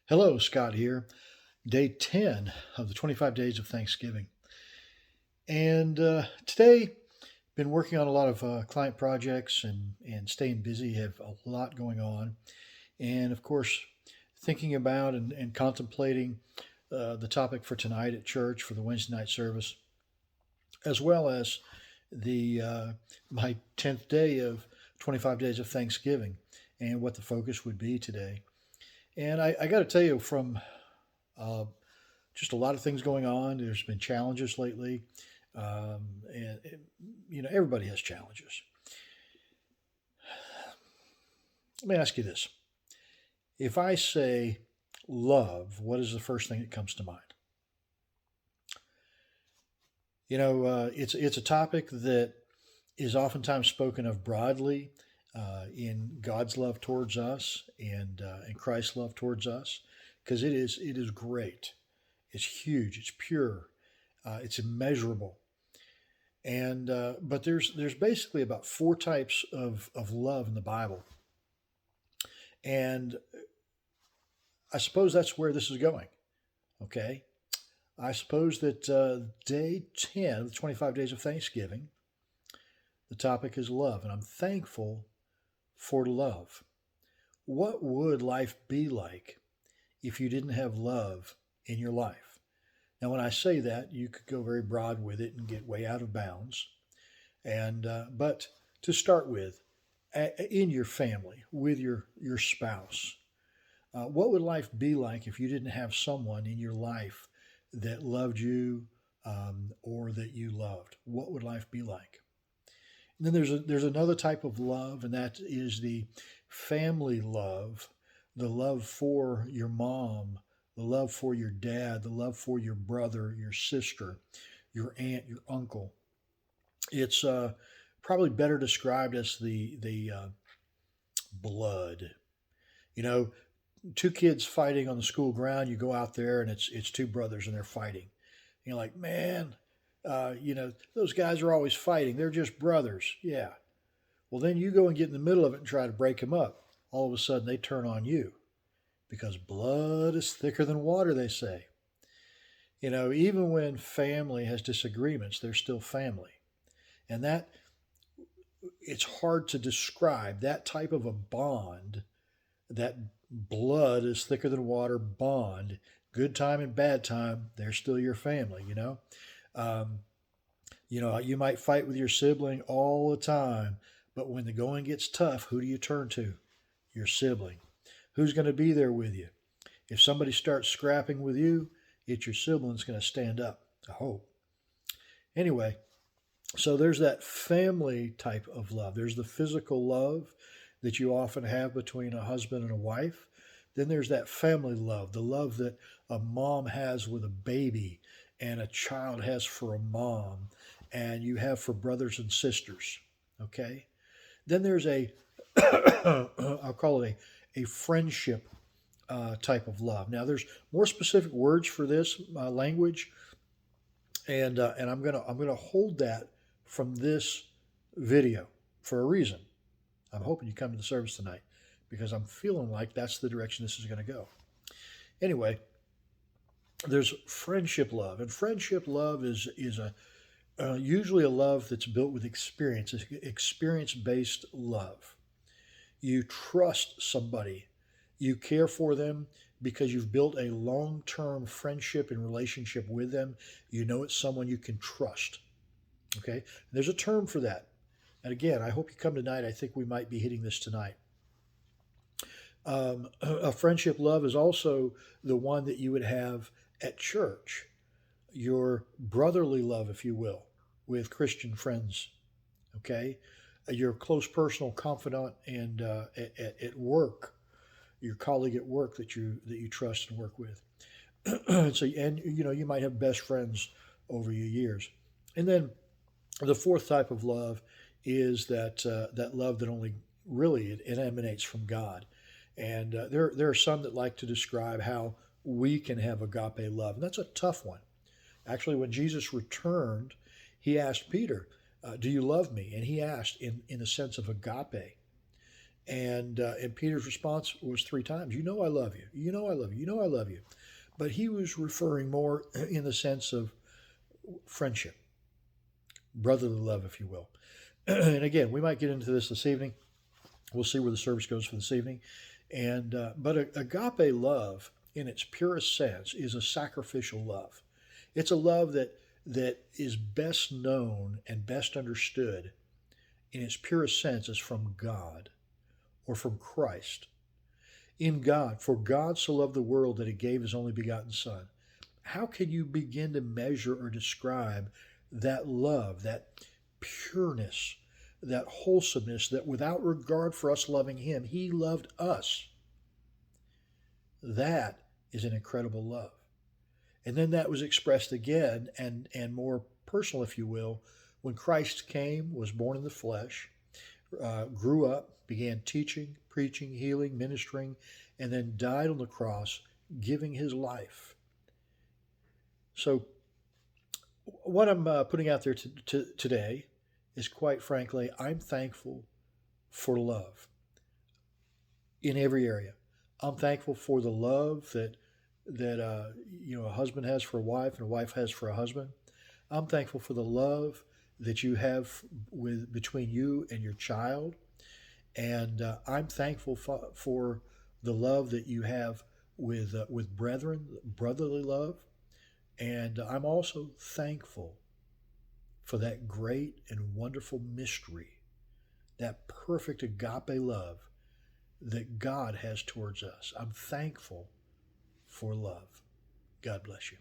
Hello, Scott here. Day 10 of the 25 days of Thanksgiving. And today, been working on a lot of client projects and staying busy, have a lot going on. And of course, thinking about and contemplating the topic for tonight at church for the Wednesday night service, as well as the my 10th day of 25 days of Thanksgiving and what the focus would be today. And I got to tell you, from uh, just a lot of things going on. There's been challenges lately, and everybody has challenges. Let me ask you this: if I say love, what is the first thing that comes to mind? It's a topic that is oftentimes spoken of broadly in God's love towards us and Christ's love towards us, because it is great. It's huge. It's pure. It's immeasurable. And but there's basically about four types of love in the Bible, and I suppose that's where this is going. Okay, I suppose that day 10 of the 25 days of Thanksgiving, the topic is love, and I'm thankful for love. What would life be like if you didn't have love in your life? Now, when I say that, you could go very broad with it and get way out of bounds. And but to start with, in your family, with your spouse, what would life be like if you didn't have someone in your life that loved you or that you loved? What would life be like? And then there's another type of love, and that is the family love, the love for your mom, the love for your dad, the love for your brother, your sister, your aunt, your uncle. It's probably better described as the blood. You know, two kids fighting on the school ground. You go out there and it's two brothers and they're fighting. And you're like, man, those guys are always fighting. They're just brothers. Yeah. Well, then you go and get in the middle of it and try to break them up. All of a sudden, they turn on you because blood is thicker than water. They say. Even when family has disagreements, they're still family, and that it's hard to describe that type of a bond, that blood is thicker than water bond. Good time and bad time, they're still your family. Um, you might fight with your sibling all the time, but when the going gets tough, who do you turn to? Your sibling. Who's going to be there with you? If somebody starts scrapping with you, it's your sibling's going to stand up. I hope. Anyway, so there's that family type of love. There's the physical love that you often have between a husband and a wife. Then there's that family love, the love that a mom has with a baby and a child has for a mom and you have for brothers and sisters. Okay? Then there's I'll call it a friendship type of love. Now, there's more specific words for this language, and I'm gonna hold that from this video for a reason. I'm hoping you come to the service tonight because I'm feeling like that's the direction this is going to go. Anyway, there's friendship love, and friendship love is a usually a love that's built with experience, experience based love. You trust somebody, you care for them because you've built a long term friendship and relationship with them. You know it's someone you can trust. Okay, and there's a term for that. And again, I hope you come tonight. I think we might be hitting this tonight. A friendship love is also the one that you would have at church, your brotherly love, if you will, with Christian friends. Okay, your close personal confidant and at work, your colleague at work that you trust and work with. So and you might have best friends over your years, and then the fourth type of love is that love that only really it emanates from God. And there are some that like to describe how we can have agape love, and that's a tough one. Actually, when Jesus returned, he asked Peter, "Do you love me?" And he asked in the sense of agape. And Peter's response was three times, "You know I love you. You know I love you. You know I love you." But he was referring more in the sense of friendship, brotherly love, if you will. And again, we might get into this evening. We'll see where the service goes for this evening. But agape love, in its purest sense, is a sacrificial love. It's a love that is best known and best understood in its purest sense as from God or from Christ. In God, for God so loved the world that he gave his only begotten Son. How can you begin to measure or describe that love, that pureness, that wholesomeness, that without regard for us loving him, he loved us? That is an incredible love. And then that was expressed again and more personal, if you will, when Christ came, was born in the flesh, grew up, began teaching, preaching, healing, ministering, and then died on the cross, giving his life. So, what I'm putting out there today is, quite frankly, I'm thankful for love in every area. I'm thankful for the love that a husband has for a wife and a wife has for a husband. I'm thankful for the love that you have with between you and your child, and I'm thankful for the love that you have with brethren, brotherly love, and I'm also thankful for that great and wonderful mystery, that perfect agape love that God has towards us. I'm thankful for love. God bless you.